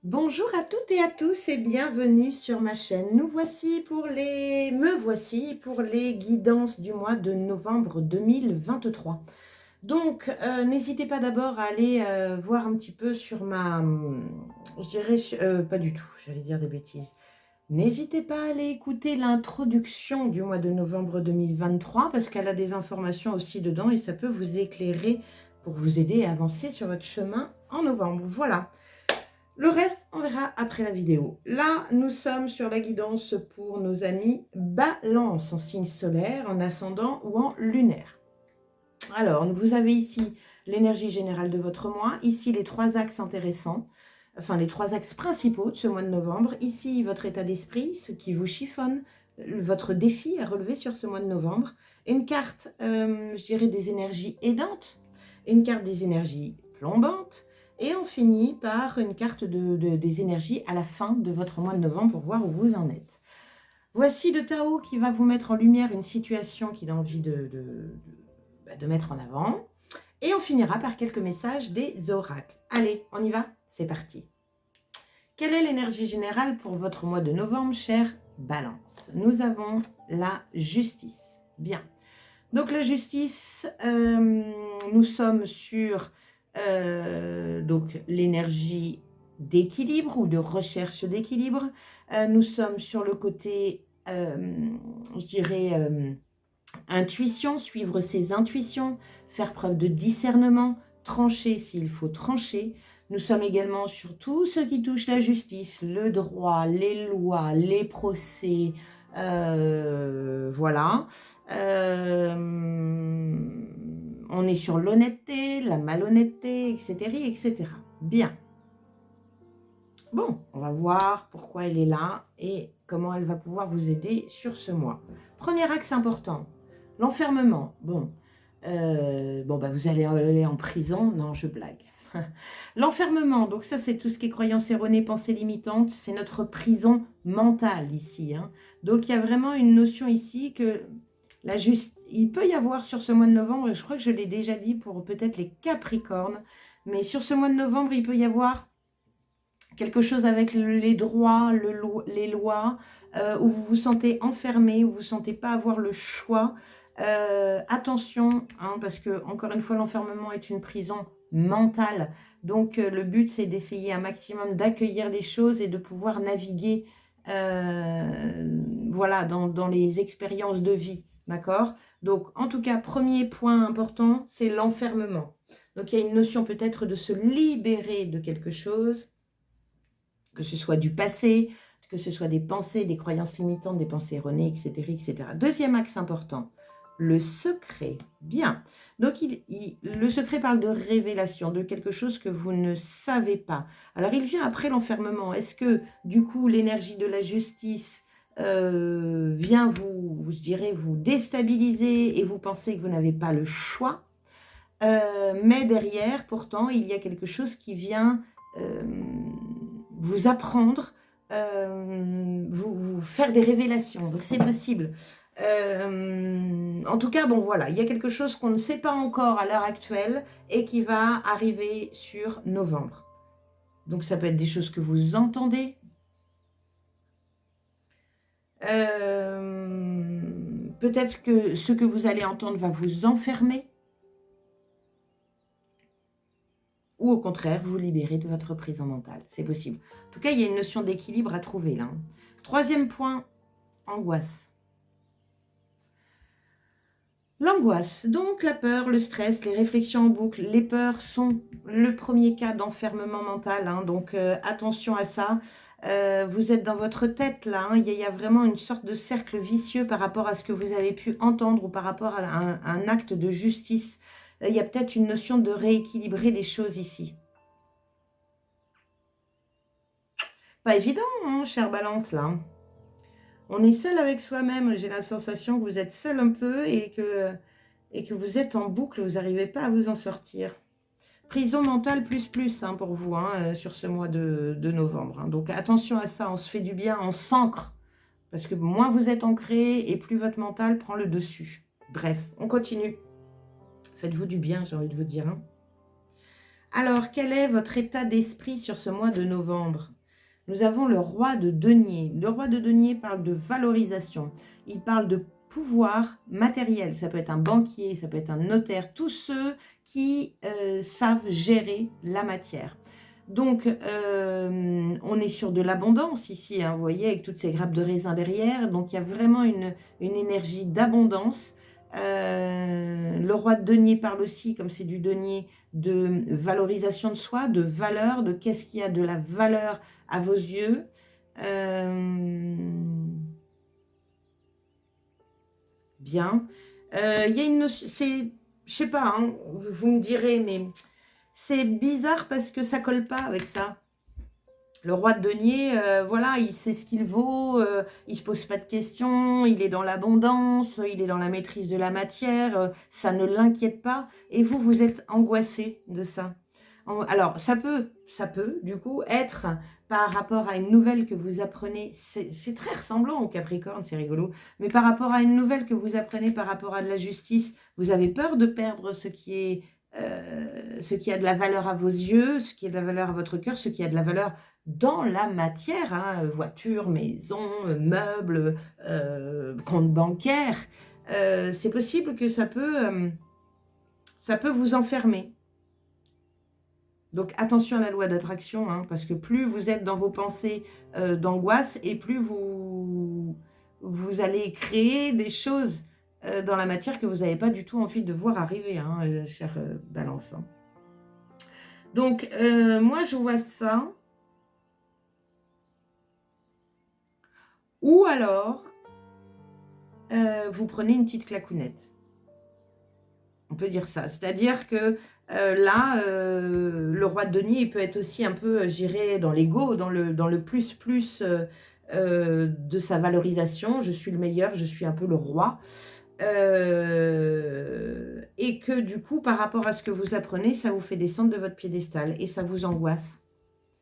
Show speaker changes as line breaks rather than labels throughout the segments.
Bonjour à toutes et à tous et bienvenue sur ma chaîne. Me voici pour les guidances du mois de novembre 2023. Donc, n'hésitez pas d'abord à aller voir un petit peu sur je dirais, pas du tout, j'allais dire des bêtises. N'hésitez pas à aller écouter l'introduction du mois de novembre 2023 parce qu'elle a des informations aussi dedans et ça peut vous éclairer pour vous aider à avancer sur votre chemin en novembre. Voilà. Le reste, on verra après la vidéo. Là, nous sommes sur la guidance pour nos amis Balance en signe solaire, en ascendant ou en lunaire. Alors, vous avez ici l'énergie générale de votre mois, ici les trois axes intéressants, enfin les trois axes principaux de ce mois de novembre, ici votre état d'esprit, ce qui vous chiffonne, votre défi à relever sur ce mois de novembre, une carte, je dirais, des énergies aidantes, une carte des énergies plombantes, et on finit par une carte des énergies à la fin de votre mois de novembre pour voir où vous en êtes. Voici le Tao qui va vous mettre en lumière une situation qu'il a envie de mettre en avant. Et on finira par quelques messages des oracles. Allez, on y va? C'est parti. Quelle est l'énergie générale pour votre mois de novembre, chère Balance? Nous avons la justice. Bien. Donc la justice, nous sommes sur donc l'énergie d'équilibre ou de recherche d'équilibre. Nous sommes sur le côté, je dirais, intuition, suivre ses intuitions, faire preuve de discernement, trancher s'il faut trancher. Nous sommes également sur tout ce qui touche la justice, le droit, les lois, les procès, voilà. On est sur l'honnêteté, la malhonnêteté, etc., etc. Bien. Bon, on va voir pourquoi elle est là et comment elle va pouvoir vous aider sur ce mois. Premier axe important, l'enfermement. Bon, vous allez aller en prison. Non, je blague. L'enfermement, donc ça c'est tout ce qui est croyances erronées, pensées limitantes, c'est notre prison mentale ici, hein. Donc il y a vraiment une notion ici que il peut y avoir sur ce mois de novembre, et je crois que je l'ai déjà dit pour peut-être les Capricornes, mais sur ce mois de novembre, il peut y avoir quelque chose avec les droits, les lois, où vous vous sentez enfermé, où vous ne sentez pas avoir le choix. Attention, hein, parce que, encore une fois, l'enfermement est une prison mentale. Donc, le but, c'est d'essayer un maximum d'accueillir les choses et de pouvoir naviguer voilà, dans les expériences de vie. D'accord? Donc, en tout cas, premier point important, c'est l'enfermement. Donc, il y a une notion peut-être de se libérer de quelque chose, que ce soit du passé, que ce soit des pensées, des croyances limitantes, des pensées erronées, etc. etc. Deuxième axe important, le secret. Bien. Donc, le secret parle de révélation, de quelque chose que vous ne savez pas. Alors, il vient après l'enfermement. Est-ce que, du coup, l'énergie de la justice vient je dirais, vous déstabiliser et vous pensez que vous n'avez pas le choix? Mais derrière, pourtant, il y a quelque chose qui vient vous apprendre, vous faire des révélations. Donc, c'est possible. En tout cas, bon, voilà, il y a quelque chose qu'on ne sait pas encore à l'heure actuelle et qui va arriver sur novembre. Donc, ça peut être des choses que vous entendez. Peut-être que ce que vous allez entendre va vous enfermer. Ou au contraire, vous libérer de votre prison mentale. C'est possible. En tout cas, il y a une notion d'équilibre à trouver là. Troisième point, angoisse. L'angoisse, donc la peur, le stress, les réflexions en boucle. Les peurs sont le premier cas d'enfermement mental, hein, donc attention à ça. Vous êtes dans votre tête là, hein, il y a vraiment une sorte de cercle vicieux par rapport à ce que vous avez pu entendre ou par rapport à un acte de justice. Il y a peut-être une notion de rééquilibrer des choses ici. Pas évident, hein, chère Balance, là. On est seul avec soi-même. J'ai la sensation que vous êtes seul un peu et que vous êtes en boucle. Vous n'arrivez pas à vous en sortir. Prison mentale plus, hein, pour vous, hein, sur ce mois de novembre. Hein. Donc, attention à ça. On se fait du bien, on s'ancre. Parce que moins vous êtes ancré et plus votre mental prend le dessus. Bref, on continue. Faites-vous du bien, j'ai envie de vous dire. Hein. Alors, quel est votre état d'esprit sur ce mois de novembre? Nous avons le roi de denier. Le roi de denier parle de valorisation. Il parle de pouvoir matériel. Ça peut être un banquier, ça peut être un notaire. Tous ceux qui savent gérer la matière. Donc, on est sur de l'abondance ici, hein, vous voyez, avec toutes ces grappes de raisin derrière. Donc, il y a vraiment une énergie d'abondance. Le roi de denier parle aussi, comme c'est du denier, de valorisation de soi, de valeur, de qu'est-ce qui a de la valeur à vos yeux. Bien. Il y a une notion, c'est, je sais pas, hein, vous me direz, mais c'est bizarre parce que ça colle pas avec ça. Le roi de denier, voilà, il sait ce qu'il vaut, il se pose pas de questions, il est dans l'abondance, il est dans la maîtrise de la matière, ça ne l'inquiète pas. Et vous, vous êtes angoissé de ça. Alors, ça peut, du coup, être par rapport à une nouvelle que vous apprenez. C'est très ressemblant au Capricorne, c'est rigolo. Mais par rapport à une nouvelle que vous apprenez par rapport à de la justice, vous avez peur de perdre ce qui a de la valeur à vos yeux, ce qui a de la valeur à votre cœur, ce qui a de la valeur dans la matière, hein, voiture, maison, meubles, compte bancaire. C'est possible que ça peut vous enfermer. Donc attention à la loi d'attraction, hein, parce que plus vous êtes dans vos pensées d'angoisse et plus vous allez créer des choses dans la matière que vous n'avez pas du tout envie de voir arriver, hein, chère Balance. Hein. Donc, moi, je vois ça. Ou alors, vous prenez une petite claquounette. On peut dire ça. C'est-à-dire que là, le roi de denier, il peut être aussi un peu, j'irais, dans l'ego, dans le plus de sa valorisation. Je suis le meilleur, je suis un peu le roi. Et que du coup, par rapport à ce que vous apprenez, ça vous fait descendre de votre piédestal et ça vous angoisse.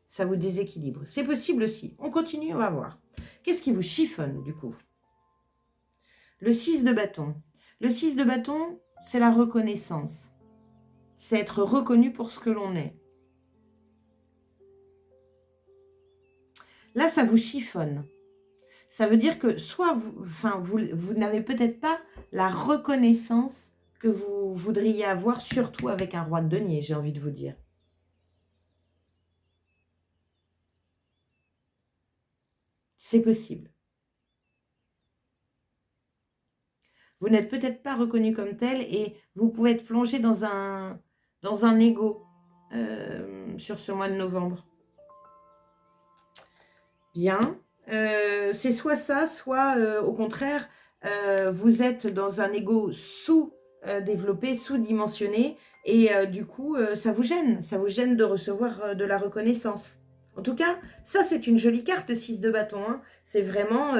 Ça vous déséquilibre. C'est possible aussi. On continue, on va voir. Qu'est-ce qui vous chiffonne, du coup? Le 6 de bâton. Le 6 de bâton, c'est la reconnaissance. C'est être reconnu pour ce que l'on est. Là, ça vous chiffonne. Ça veut dire que soit vous n'avez peut-être pas la reconnaissance que vous voudriez avoir, surtout avec un roi de denier, j'ai envie de vous dire. C'est possible. Vous n'êtes peut-être pas reconnu comme tel et vous pouvez être plongé dans un ego sur ce mois de novembre. Bien. C'est soit ça, soit au contraire, vous êtes dans un ego sous-développé, sous-dimensionné et du coup, ça vous gêne de recevoir de la reconnaissance. En tout cas, ça c'est une jolie carte, le 6 de bâton. Hein. C'est vraiment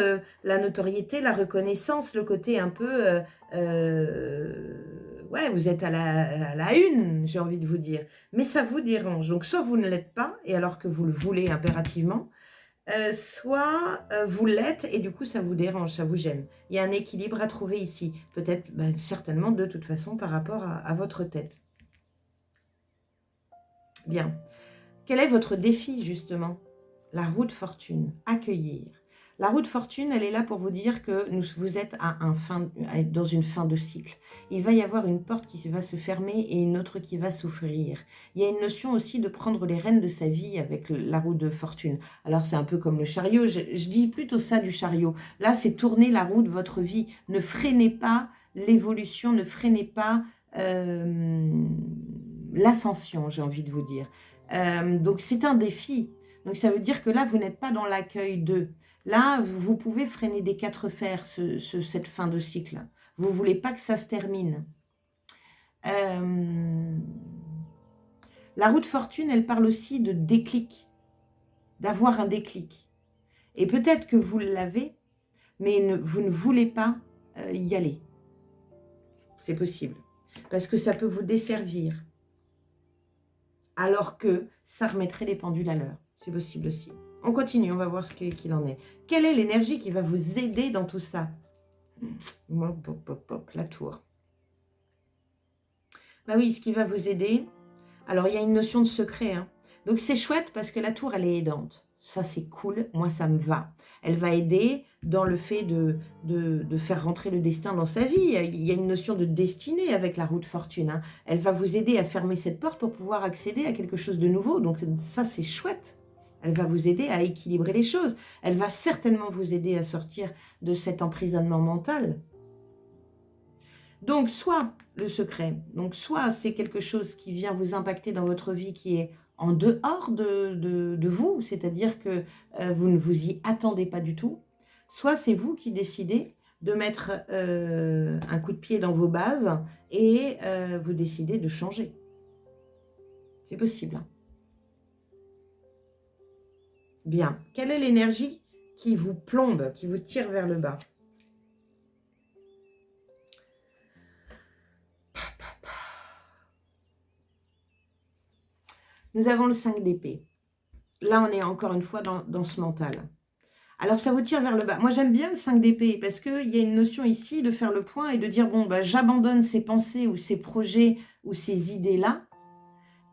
la notoriété, la reconnaissance, le côté un peu... ouais, vous êtes à la une, j'ai envie de vous dire. Mais ça vous dérange. Donc soit vous ne l'êtes pas, et alors que vous le voulez impérativement, soit vous l'êtes et du coup ça vous dérange, ça vous gêne. Il y a un équilibre à trouver ici. Peut-être, certainement de toute façon par rapport à votre tête. Bien. Quel est votre défi, justement? La roue de fortune, accueillir. La roue de fortune, elle est là pour vous dire que vous êtes dans une fin de cycle. Il va y avoir une porte qui va se fermer et une autre qui va s'ouvrir. Il y a une notion aussi de prendre les rênes de sa vie avec la roue de fortune. Alors, c'est un peu comme le chariot. Je dis plutôt ça du chariot. Là, c'est tourner la roue de votre vie. Ne freinez pas l'évolution, ne freinez pas l'ascension, j'ai envie de vous dire. Donc, c'est un défi. Donc, ça veut dire que là, vous n'êtes pas dans l'accueil de. Là, vous pouvez freiner des quatre fers cette fin de cycle. Vous ne voulez pas que ça se termine. La roue de fortune, elle parle aussi de déclic, d'avoir un déclic. Et peut-être que vous l'avez, mais vous ne voulez pas y aller. C'est possible. Parce que ça peut vous desservir. Alors que ça remettrait les pendules à l'heure. C'est possible aussi. On continue, on va voir ce qu'il en est. Quelle est l'énergie qui va vous aider dans tout ça? La tour. Bah oui, ce qui va vous aider, Alors, il y a une notion de secret, hein. Donc, c'est chouette parce que la tour, elle est aidante. Ça, c'est cool. Moi, ça me va. Elle va aider dans le fait de faire rentrer le destin dans sa vie. Il y a une notion de destinée avec la roue de fortune, hein. Elle va vous aider à fermer cette porte pour pouvoir accéder à quelque chose de nouveau. Donc, ça, c'est chouette. Elle va vous aider à équilibrer les choses. Elle va certainement vous aider à sortir de cet emprisonnement mental. Donc, soit le secret, donc soit c'est quelque chose qui vient vous impacter dans votre vie qui est en dehors de vous, c'est-à-dire que vous ne vous y attendez pas du tout, soit c'est vous qui décidez de mettre un coup de pied dans vos bases et vous décidez de changer. C'est possible, hein. Bien. Quelle est l'énergie qui vous plombe, qui vous tire vers le bas? Nous avons le 5 d'épée. Là, on est encore une fois dans ce mental. Alors, ça vous tire vers le bas. Moi, j'aime bien le 5 d'épée parce qu'il y a une notion ici de faire le point et de dire, bon, bah, j'abandonne ces pensées ou ces projets ou ces idées-là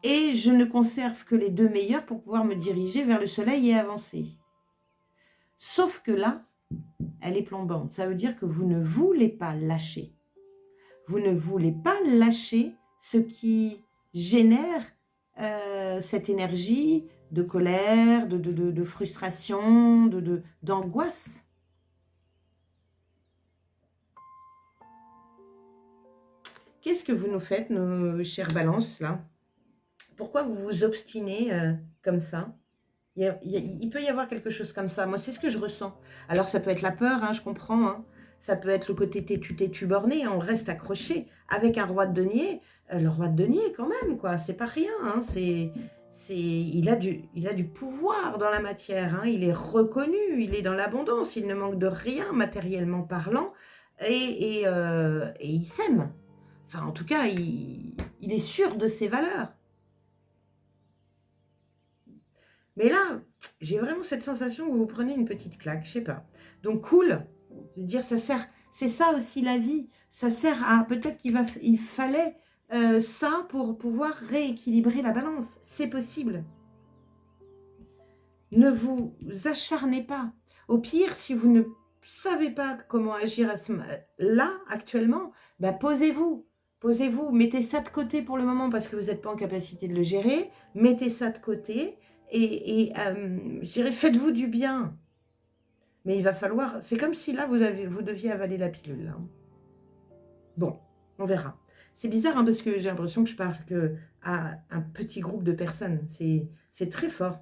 et je ne conserve que les deux meilleurs pour pouvoir me diriger vers le soleil et avancer. Sauf que là, elle est plombante. Ça veut dire que vous ne voulez pas lâcher. Vous ne voulez pas lâcher ce qui génère cette énergie de colère, de frustration, d'angoisse. Qu'est-ce que vous nous faites, nos chères balances, là? Pourquoi vous vous obstinez comme ça? Il peut y avoir quelque chose comme ça. Moi, c'est ce que je ressens. Alors, ça peut être la peur, hein, je comprends, hein. Ça peut être le côté têtu borné, on reste accroché avec un roi de denier. Le roi de denier, quand même, quoi, c'est pas rien, hein. Il a du pouvoir dans la matière, hein. Il est reconnu, il est dans l'abondance, il ne manque de rien matériellement parlant et il s'aime. Enfin, en tout cas, il est sûr de ses valeurs. Mais là, j'ai vraiment cette sensation que vous prenez une petite claque, je sais pas. Donc cool, je veux dire, ça sert, c'est ça aussi la vie. Ça sert à, peut-être il fallait ça pour pouvoir rééquilibrer la balance. C'est possible. Ne vous acharnez pas. Au pire, si vous ne savez pas comment agir là, actuellement, bah, posez-vous. Posez-vous, mettez ça de côté pour le moment parce que vous n'êtes pas en capacité de le gérer. Mettez ça de côté et je dirais, faites-vous du bien. Mais il va falloir, c'est comme si là, vous deviez avaler la pilule, là. Bon, on verra. C'est bizarre, hein, parce que j'ai l'impression que je parle à un petit groupe de personnes. C'est très fort.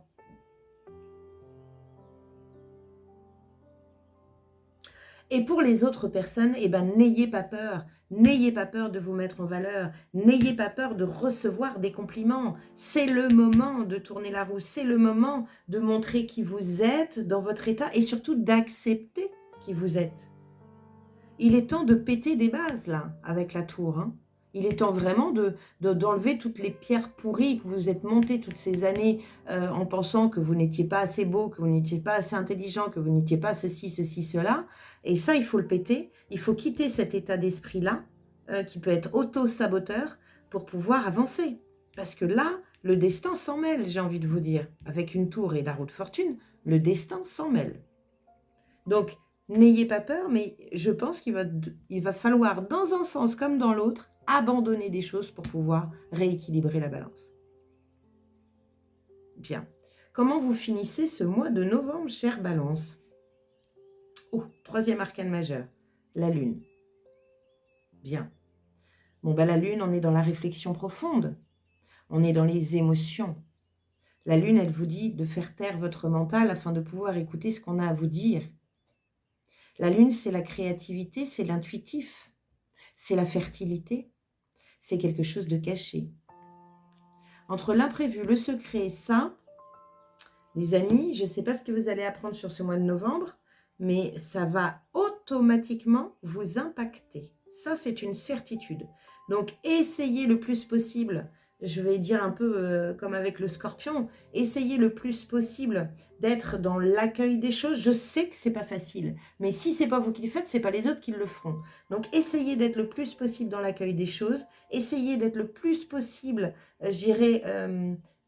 Et pour les autres personnes, eh ben, n'ayez pas peur. N'ayez pas peur de vous mettre en valeur. N'ayez pas peur de recevoir des compliments. C'est le moment de tourner la roue. C'est le moment de montrer qui vous êtes dans votre état et surtout d'accepter qui vous êtes. Il est temps de péter des bases, là, avec la tour, hein. Il est temps vraiment d'enlever toutes les pierres pourries que vous êtes montées toutes ces années en pensant que vous n'étiez pas assez beau, que vous n'étiez pas assez intelligent, que vous n'étiez pas ceci, cela. Et ça, il faut le péter. Il faut quitter cet état d'esprit-là qui peut être auto-saboteur pour pouvoir avancer. Parce que là, le destin s'en mêle, j'ai envie de vous dire. Avec une tour et la roue de fortune, le destin s'en mêle. Donc, n'ayez pas peur, mais je pense qu'il va falloir, dans un sens comme dans l'autre, abandonner des choses pour pouvoir rééquilibrer la balance. Bien. Comment vous finissez ce mois de novembre, chère Balance? Oh, troisième arcane majeur, la Lune. Bien. Bon, ben la Lune, on est dans la réflexion profonde. On est dans les émotions. La Lune, elle vous dit de faire taire votre mental afin de pouvoir écouter ce qu'on a à vous dire. La Lune, c'est la créativité, c'est l'intuitif, c'est la fertilité, c'est quelque chose de caché. Entre l'imprévu, le secret, ça, les amis, je ne sais pas ce que vous allez apprendre sur ce mois de novembre, mais ça va automatiquement vous impacter. Ça, c'est une certitude. Donc, essayez le plus possible je vais dire un peu comme avec le scorpion, essayez le plus possible d'être dans l'accueil des choses. Je sais que c'est pas facile, mais si c'est pas vous qui le faites, c'est pas les autres qui le feront. Donc essayez d'être le plus possible dans l'accueil des choses, essayez d'être le plus possible, je dirais,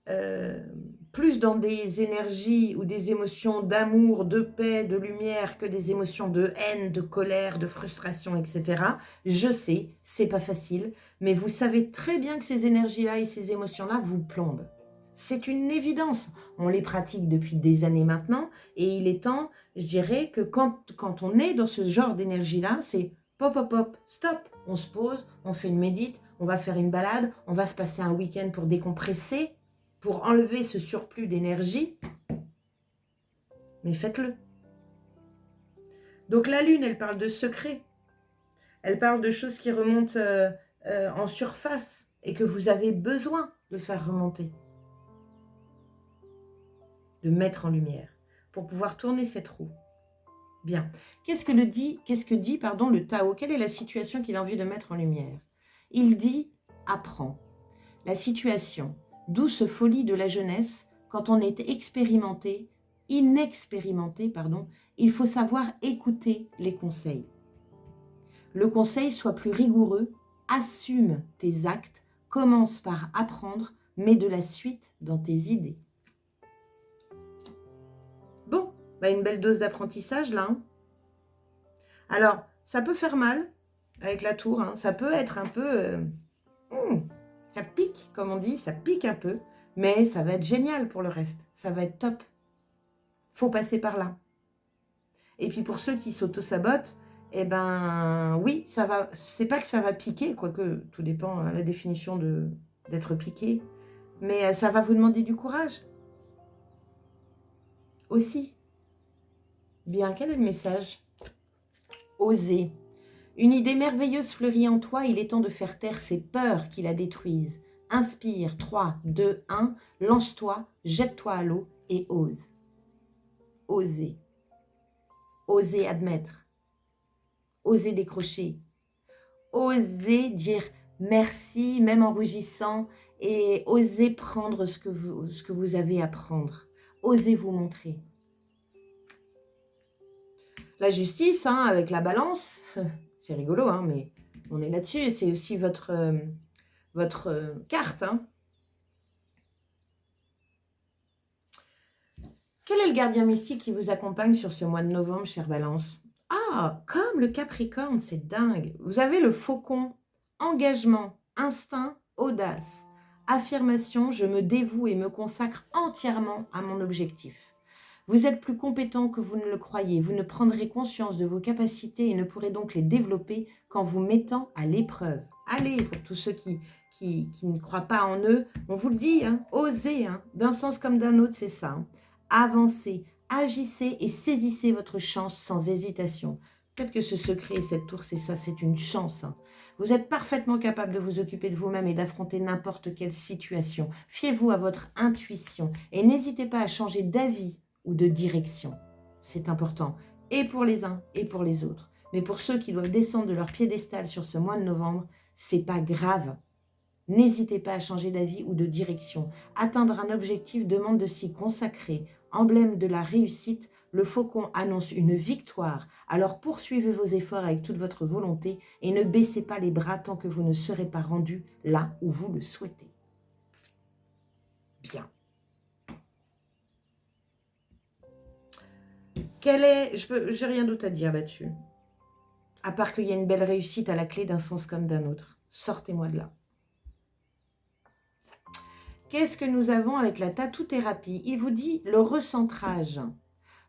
euh, plus dans des énergies ou des émotions d'amour, de paix, de lumière que des émotions de haine, de colère, de frustration, etc. Je sais, c'est pas facile, mais vous savez très bien que ces énergies-là et ces émotions-là vous plombent. C'est une évidence. On les pratique depuis des années maintenant et il est temps, je dirais, que quand on est dans ce genre d'énergie-là, c'est pop, pop, pop, stop. On se pose, on fait une médite, on va faire une balade, on va se passer un week-end pour décompresser, pour enlever ce surplus d'énergie, mais faites-le. Donc la lune, elle parle de secrets, elle parle de choses qui remontent en surface et que vous avez besoin de faire remonter, de mettre en lumière pour pouvoir tourner cette roue. Bien. Qu'est-ce que dit le Tao? Quelle est la situation qu'il a envie de mettre en lumière? Il dit « apprends ». La situation, douce folie de la jeunesse, quand on est inexpérimenté, il faut savoir écouter les conseils. Le conseil soit plus rigoureux, assume tes actes, commence par apprendre, mets de la suite dans tes idées. Bon, une belle dose d'apprentissage là. Hein. Alors, ça peut faire mal avec la tour, hein. Ça peut être un peu... ça pique, comme on dit, ça pique un peu, mais ça va être génial pour le reste. Ça va être top. Faut passer par là. Et puis pour ceux qui s'auto-sabotent, eh ben oui, ça va. C'est pas que ça va piquer, quoique tout dépend de la définition d'être piqué, mais ça va vous demander du courage. Aussi. Bien, quel est le message? Oser. Une idée merveilleuse fleurit en toi, il est temps de faire taire ces peurs qui la détruisent. Inspire, 3, 2, 1, lance-toi, jette-toi à l'eau et ose. Oser. Oser admettre. Oser décrocher. Oser dire merci, même en rougissant, et oser prendre ce que vous avez à prendre. Osez vous montrer. La justice, avec la balance, c'est rigolo, mais on est là-dessus, c'est aussi votre carte. Quel est le gardien mystique qui vous accompagne sur ce mois de novembre, chère Balance? Ah, comme le Capricorne, c'est dingue. Vous avez le Faucon, engagement, instinct, audace. Affirmation, je me dévoue et me consacre entièrement à mon objectif. Vous êtes plus compétent que vous ne le croyez. Vous ne prendrez conscience de vos capacités et ne pourrez donc les développer qu'en vous mettant à l'épreuve. Allez, pour tous ceux qui ne croient pas en eux, on vous le dit, osez, d'un sens comme d'un autre, c'est ça. Avancez, agissez et saisissez votre chance sans hésitation. Peut-être que ce secret, cette tour, c'est ça, c'est une chance. Vous êtes parfaitement capable de vous occuper de vous-même et d'affronter n'importe quelle situation. Fiez-vous à votre intuition et n'hésitez pas à changer d'avis ou de direction. C'est important, et pour les uns et pour les autres. Mais pour ceux qui doivent descendre de leur piédestal sur ce mois de novembre, c'est pas grave. N'hésitez pas à changer d'avis ou de direction. Atteindre un objectif demande de s'y consacrer. Emblème de la réussite, le faucon annonce une victoire. Alors poursuivez vos efforts avec toute votre volonté et ne baissez pas les bras tant que vous ne serez pas rendu là où vous le souhaitez. Bien. J'ai rien d'autre à dire là-dessus. À part qu'il y a une belle réussite à la clé d'un sens comme d'un autre. Sortez-moi de là. Qu'est-ce que nous avons avec la tatou-thérapie? Il vous dit le recentrage.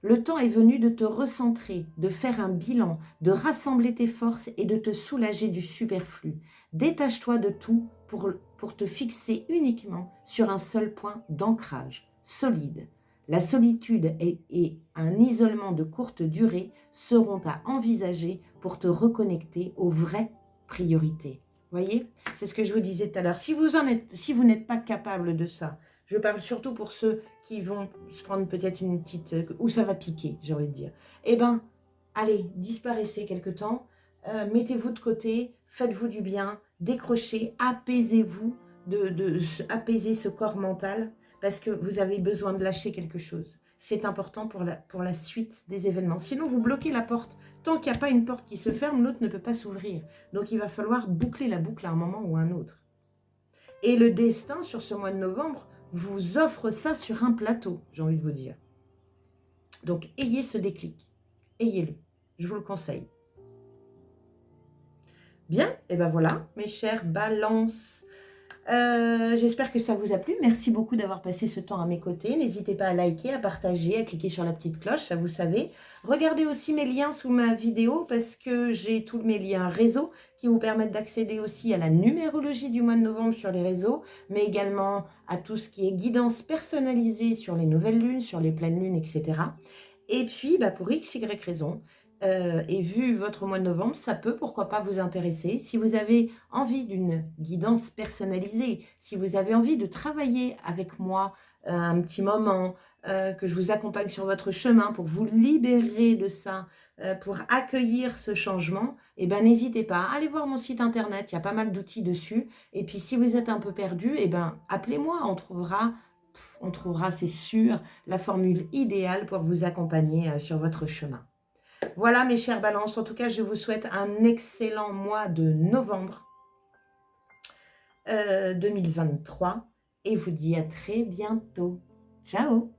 Le temps est venu de te recentrer, de faire un bilan, de rassembler tes forces et de te soulager du superflu. Détache-toi de tout pour te fixer uniquement sur un seul point d'ancrage, solide. La solitude et un isolement de courte durée seront à envisager pour te reconnecter aux vraies priorités. Voyez, c'est ce que je vous disais tout à l'heure. Si vous n'êtes pas capable de ça, je parle surtout pour ceux qui vont se prendre peut-être une petite... où ça va piquer, j'ai envie de dire. Eh bien, allez, disparaissez quelque temps, mettez-vous de côté, faites-vous du bien, décrochez, apaisez-vous, apaiser ce corps mental parce que vous avez besoin de lâcher quelque chose. C'est important pour la suite des événements. Sinon, vous bloquez la porte. Tant qu'il n'y a pas une porte qui se ferme, l'autre ne peut pas s'ouvrir. Donc, il va falloir boucler la boucle à un moment ou à un autre. Et le destin, sur ce mois de novembre, vous offre ça sur un plateau, j'ai envie de vous dire. Donc, ayez ce déclic. Ayez-le. Je vous le conseille. Bien, et ben voilà, mes chères balances. J'espère que ça vous a plu. Merci beaucoup d'avoir passé ce temps à mes côtés. N'hésitez pas à liker, à partager, à cliquer sur la petite cloche, ça vous savez. Regardez aussi mes liens sous ma vidéo parce que j'ai tous mes liens réseau qui vous permettent d'accéder aussi à la numérologie du mois de novembre sur les réseaux, mais également à tout ce qui est guidance personnalisée sur les nouvelles lunes, sur les pleines lunes, etc. Et puis, pour X, Y raison, et vu votre mois de novembre, ça peut, pourquoi pas, vous intéresser. Si vous avez envie d'une guidance personnalisée, si vous avez envie de travailler avec moi un petit moment, que je vous accompagne sur votre chemin pour vous libérer de ça, pour accueillir ce changement, eh ben, n'hésitez pas. Allez voir mon site internet, il y a pas mal d'outils dessus. Et puis, si vous êtes un peu perdu, eh ben, appelez-moi, on trouvera, c'est sûr, la formule idéale pour vous accompagner sur votre chemin. Voilà mes chères balances, en tout cas je vous souhaite un excellent mois de novembre 2023 et vous dis à très bientôt. Ciao!